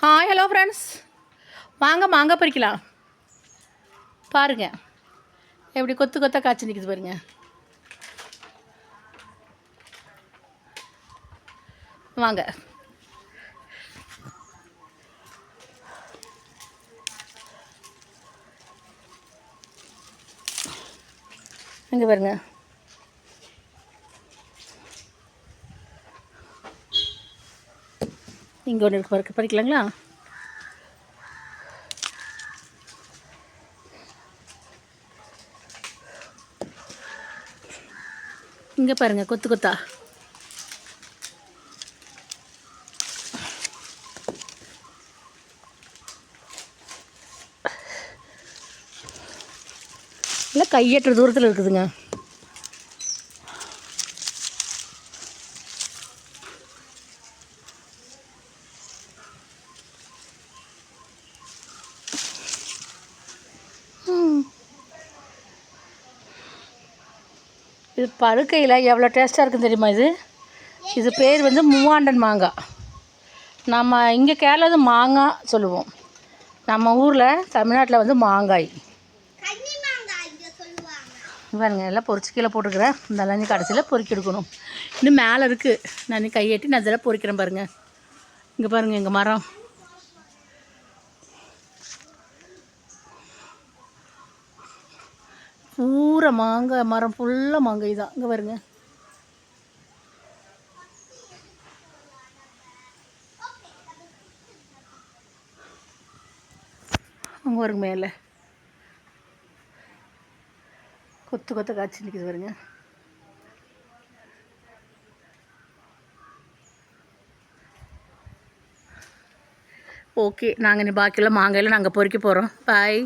Hi hello friends, வாங்க மாங்காய் பறிக்கலாம். பாருங்கள் எப்படி கொத்து கொத்தாக காய்ச்சி நிற்குது பாருங்கள். வாங்க. இங்கே பாருங்க. இங்கே ஒன்று இருக்கு, பறிக்கலாங்களா? இங்கே பாருங்கள், கொத்து கொத்தா. இல்லை, கையற்ற தூரத்தில் இருக்குதுங்க. இது பழுக்கையில் எவ்வளோ டேஸ்ட்டாக இருக்குன்னு தெரியுமா? இது பேர் வந்து மூவாண்டன் மாங்காய். நம்ம இங்கே கேரளாவது மாங்காய் சொல்லுவோம், நம்ம ஊரில் தமிழ்நாட்டில் வந்து மாங்காய். பாருங்க, எல்லாம் பொறிச்சு கீழே போட்டுக்கிறேன். இந்த நீ கடைசியில் பொறுக்கி எடுக்கணும். இன்னும் மேலே இருக்குது. நான் கையெட்டி நான் இதெல்லாம் பொறிக்கிறேன் பாருங்கள். இங்கே பாருங்கள், எங்கள் மரம் பூரா மாங்காய் மரம் ஃபுல்லாக மாங்காய் தான். இங்கே பாருங்க. அங்கே வருங்க, மேலே கொத்து கொத்த காய்ச்சி நிற்கிது பாருங்க. ஓகே, நாங்கள் பாக்கியெல்லாம் மாங்காயில் நாங்கள் பொறிக்க போகிறோம். பாய்.